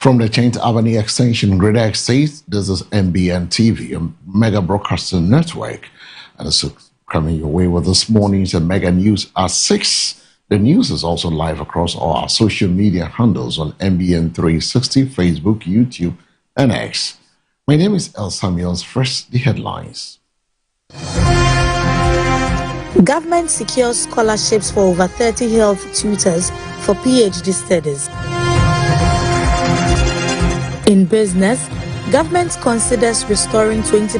From the 10th Avenue Extension, Greater Estate, this is MBN TV, a mega broadcasting network. And it's coming your way with this morning's Mega News at 6. The news is also live across all our social media handles on MBN 360, Facebook, YouTube, and X. My name is El Samuels. First, the headlines. Government secures scholarships for over 30 health tutors for PhD studies. In business, government considers restoring 20%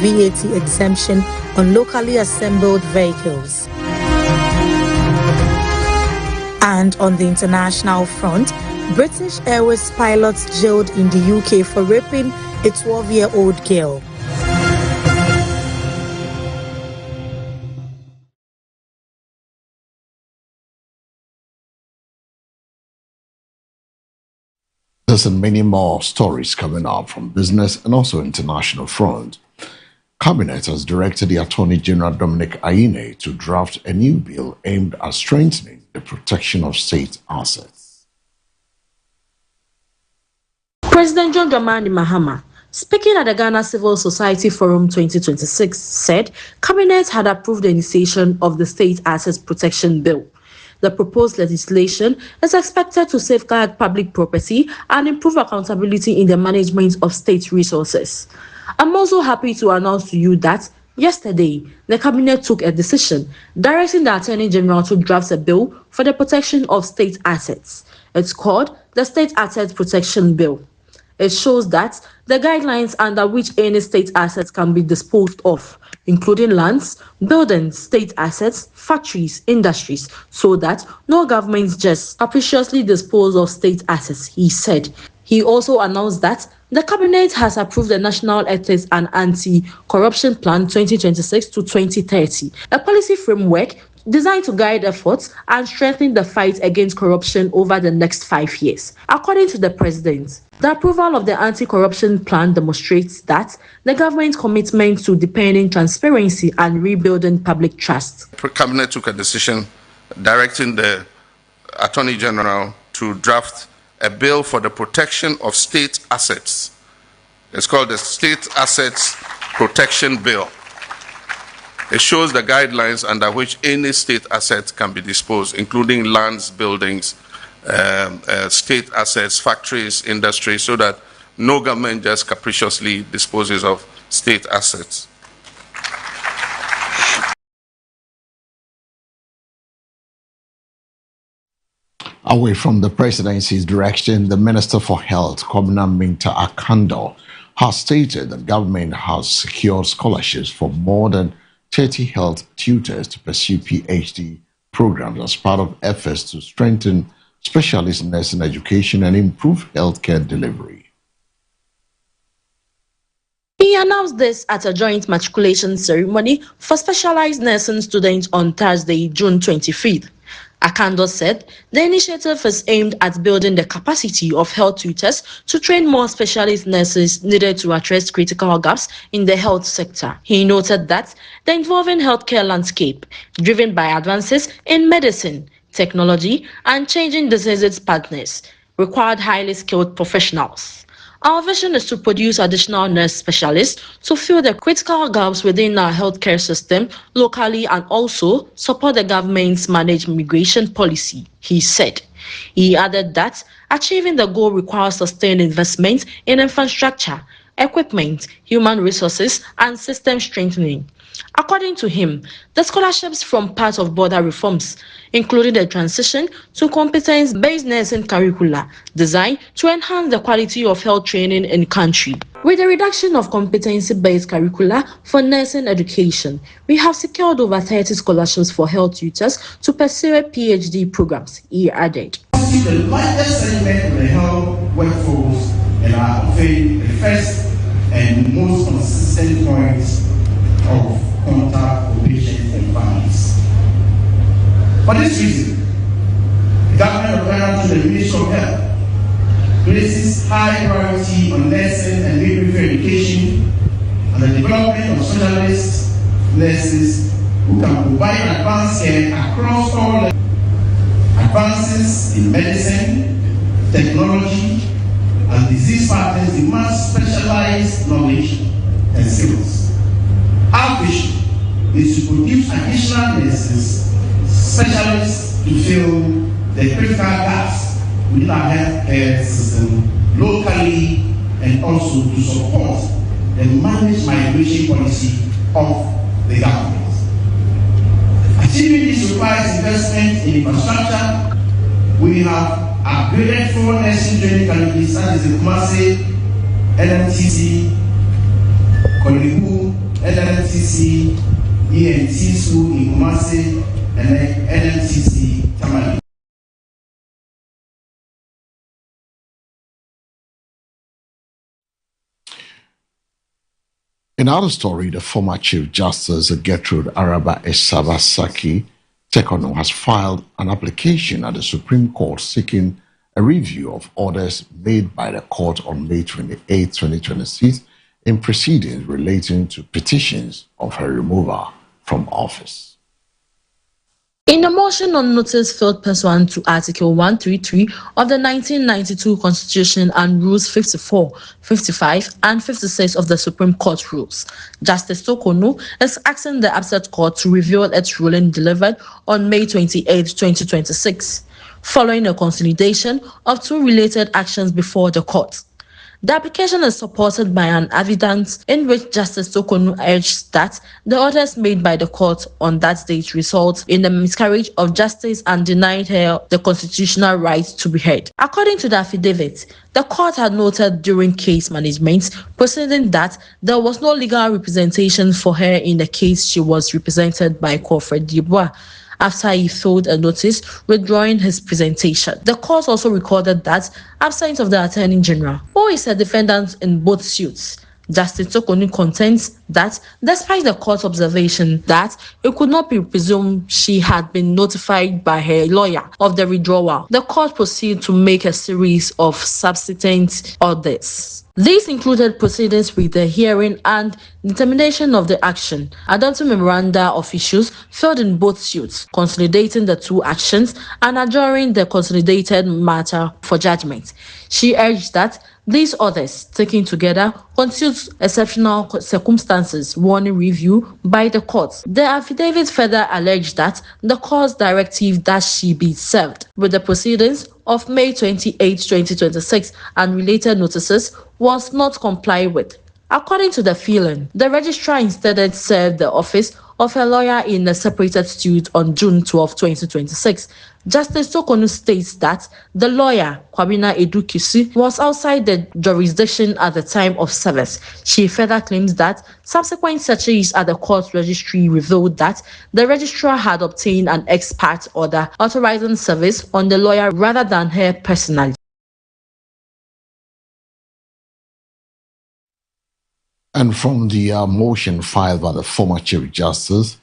VAT exemption on locally assembled vehicles. And on the international front, British Airways pilots jailed in the UK for raping a 12-year-old girl. There's many more stories coming up from business and also international front. Cabinet has directed the Attorney General Dominic Ayine to draft a new bill aimed at strengthening the protection of state assets. President John Dramani Mahama, speaking at the Ghana Civil Society Forum 2026, said Cabinet had approved the initiation of the State Assets Protection Bill. The proposed legislation is expected to safeguard public property and improve accountability in the management of state resources. I'm also happy to announce to you that yesterday, the Cabinet took a decision directing the Attorney General to draft a bill for the protection of state assets. It's called the State Assets Protection Bill. It shows that the guidelines under which any state assets can be disposed of, including lands, buildings, state assets, factories, industries, so that no government just capriciously dispose of state assets, he said. He also announced that the Cabinet has approved the National Ethics and Anti-Corruption Plan 2026 to 2030, a policy framework designed to guide efforts and strengthen the fight against corruption over the next 5 years. According to the President, the approval of the anti-corruption plan demonstrates that the government's commitment to deepening transparency and rebuilding public trust. The Cabinet took a decision directing the Attorney General to draft a bill for the protection of state assets. It's called the State Assets Protection Bill. It shows the guidelines under which any state asset can be disposed, including lands, buildings, state assets, factories, industries, so that no government just capriciously disposes of state assets. Away from the presidency's direction, the Minister for Health, Kwabena Mintah Akandoh, has stated that government has secured scholarships for more than 30 health tutors to pursue PhD programs as part of efforts to strengthen specialist nursing education and improve healthcare delivery. He announced this at a joint matriculation ceremony for specialized nursing students on Thursday, June 25th. Akandoh said the initiative is aimed at building the capacity of health tutors to train more specialist nurses needed to address critical gaps in the health sector. He noted that the evolving healthcare landscape, driven by advances in medicine, technology, and changing diseases partners, required highly skilled professionals. Our vision is to produce additional nurse specialists to fill the critical gaps within our healthcare system locally and also support the government's managed migration policy, he said. He added that achieving the goal requires sustained investment in infrastructure, equipment, human resources, and system strengthening. According to him, the scholarships form part of broader reforms, including the transition to competence-based nursing curricula designed to enhance the quality of health training in the country. With the reduction of competency-based curricula for nursing education, we have secured over 30 scholarships for health tutors to pursue PhD programs, he added. The largest segment of the health workforce and are often the first and most consistent points of contact for patients and families. For this reason, the government of Ghana through the Ministry of Health places high priority on nursing and midwifery education and the development of specialist nurses who can provide advanced care across all levels. Advances in medicine, technology, as disease patterns demand specialized knowledge and skills. Our vision is to produce additional nurses, specialists to fill the critical gaps within our healthcare system locally and also to support the managed migration policy of the government. Achieving this requires investment in infrastructure. We have upgraded 4 nursing training colleges such as the Kumasi, LMTC, Kolebu, LMTC, ENT School in Kumasi, and LMTC Tamale. In another story, the former Chief Justice Gertrude Araba Esabasaki Tekono has filed an application at the Supreme Court seeking a review of orders made by the court on May 28, 2026 in proceedings relating to petitions of her removal from office. In a motion on notice filed pursuant to Article 133 of the 1992 Constitution and Rules 54, 55, and 56 of the Supreme Court Rules, Justice Tokono is asking the Absent Court to review its ruling delivered on May 28, 2026, following a consolidation of 2 related actions before the court. The application is supported by an affidavit in which Justice Tokono urged that the orders made by the court on that date result in a miscarriage of justice and denied her the constitutional right to be heard. According to the affidavit, the court had noted during case management proceeding that there was no legal representation for her in the case. She was represented by Crawford Dubois after he filed a notice withdrawing his presentation. The court also recorded that, absent of the Attorney General, who is a defendant in both suits, Justice Tokono contends that, despite the court's observation that it could not be presumed she had been notified by her lawyer of the withdrawal, the court proceeded to make a series of subsequent orders. These included proceedings with the hearing and determination of the action, adopting memoranda of issues filed in both suits, consolidating the 2 actions, and adjourning the consolidated matter for judgment. She urged that these orders, taken together, constitute exceptional circumstances warning review by the court. The affidavit further alleged that the court's directive that she be served with the proceedings of May 28, 2026 and related notices was not complied with. According to the filing, the registrar instead served the office of a lawyer in a separated suit on June 12, 2026. Justice Tokono states that the lawyer, Kwabena Edukisi, was outside the jurisdiction at the time of service. She further claims that subsequent searches at the court registry revealed that the registrar had obtained an ex parte order authorizing service on the lawyer rather than her personally. And from the motion filed by the former Chief Justice,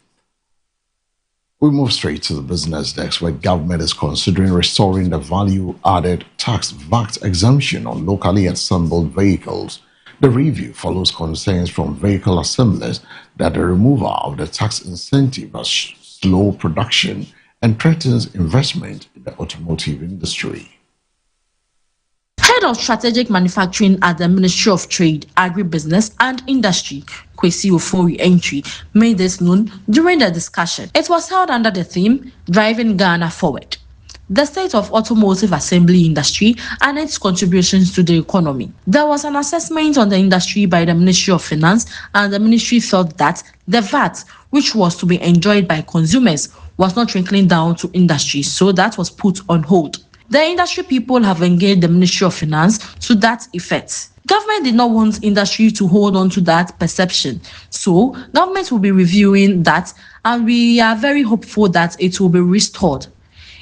we move straight to the business desk, where government is considering restoring the value-added tax VAT exemption on locally assembled vehicles. The review follows concerns from vehicle assemblers that the removal of the tax incentive has slowed production and threatens investment in the automotive industry. Head of Strategic Manufacturing at the Ministry of Trade, Agribusiness and Industry, Kwesi Ofori-Entry, made this known during the discussion. It was held under the theme, Driving Ghana Forward, the state of automotive assembly industry and its contributions to the economy. There was an assessment on the industry by the Ministry of Finance, and the ministry felt that the VAT, which was to be enjoyed by consumers, was not trickling down to industry, so that was put on hold. The industry people have engaged the Ministry of Finance to that effect. Government did not want industry to hold on to that perception, so government will be reviewing that, and we are very hopeful that it will be restored.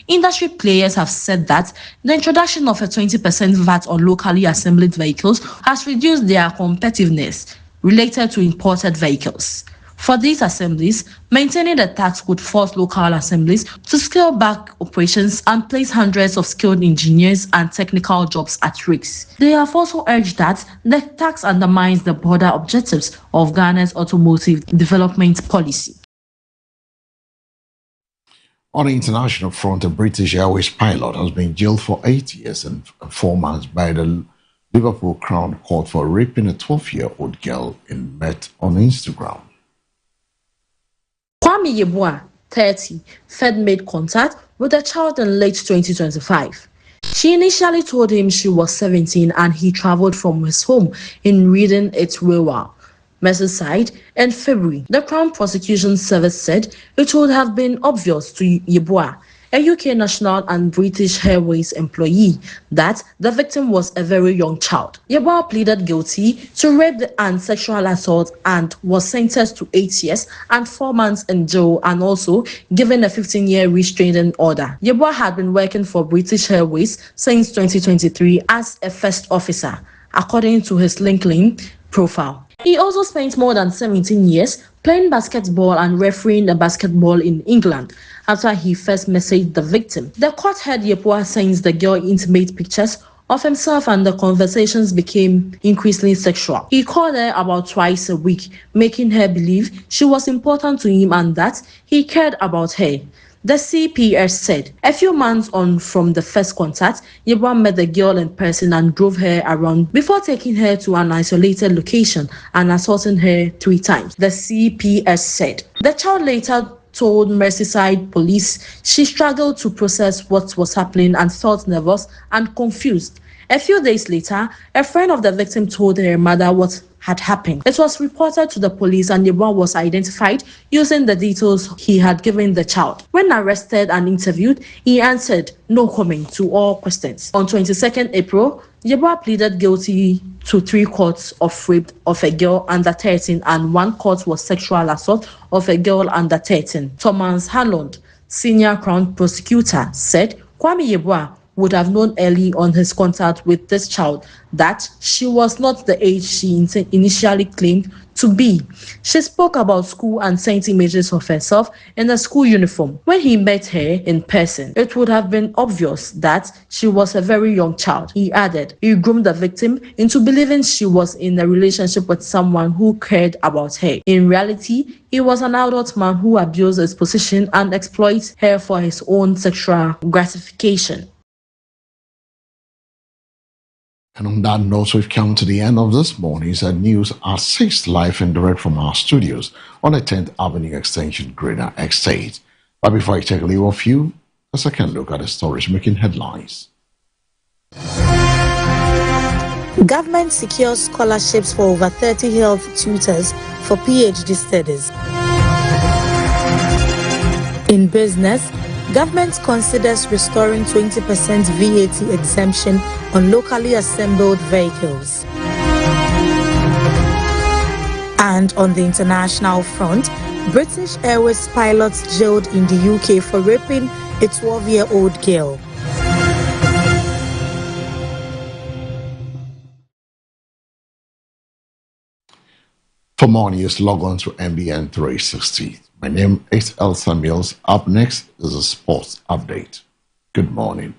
Industry players have said that the introduction of a 20% VAT on locally assembled vehicles has reduced their competitiveness related to imported vehicles. For these assemblies, maintaining the tax would force local assemblies to scale back operations and place hundreds of skilled engineers and technical jobs at risk. They have also urged that the tax undermines the broader objectives of Ghana's automotive development policy. On the international front, a British Airways pilot has been jailed for 8 years and 4 months by the Liverpool Crown Court for raping a 12-year-old girl in Met on Instagram. Kwame Yeboah, 30, Fed made contact with the child in late 2025. She initially told him she was 17 and he traveled from his home in Reading, Itwewa, Merseyside, in February. The Crown Prosecution Service said it would have been obvious to Yeboah, a UK national and British Airways employee, that the victim was a very young child. Yeboah pleaded guilty to rape and sexual assault and was sentenced to 8 years and 4 months in jail and also given a 15-year restraining order. Yeboah had been working for British Airways since 2023 as a first officer, according to his LinkedIn profile. He also spent more than 17 years playing basketball and refereeing a basketball in England after he first messaged the victim. The court heard Yeboah sends the girl intimate pictures of himself and the conversations became increasingly sexual. He called her about twice a week, making her believe she was important to him and that he cared about her. The CPS said a few months on from the first contact, Yeboah met the girl in person and drove her around before taking her to an isolated location and assaulting her 3 times. The CPS said the child later told Merseyside police she struggled to process what was happening and felt nervous and confused. A few days later, a friend of the victim told her mother what had happened. It was reported to the police and Yeboah was identified using the details he had given the child. When arrested and interviewed, he answered no comment to all questions. On 22nd April, Yeboah pleaded guilty to 3 counts of rape of a girl under 13 and 1 count was sexual assault of a girl under 13. Thomas Harland, senior Crown prosecutor, said Kwame Yeboah would have known early on his contact with this child that she was not the age she initially claimed to be. She spoke about school and sent images of herself in a school uniform. When he met her in person, it would have been obvious that she was a very young child. He added, he groomed the victim into believing she was in a relationship with someone who cared about her. In reality, he was an adult man who abused his position and exploited her for his own sexual gratification. And on that note, we've come to the end of this morning's news at 6 live and direct from our studios on the 10th Avenue Extension, Greater Estate. But before I take a leave of you, a second look at the stories making headlines. Government secures scholarships for over 30 health tutors for PhD studies. In business, government considers restoring 20% VAT exemption on locally assembled vehicles. And on the international front, British Airways pilots jailed in the UK for raping a 12-year-old girl. For more news, log on to MBN 360. My name is El Samuels. Up next is a sports update. Good morning.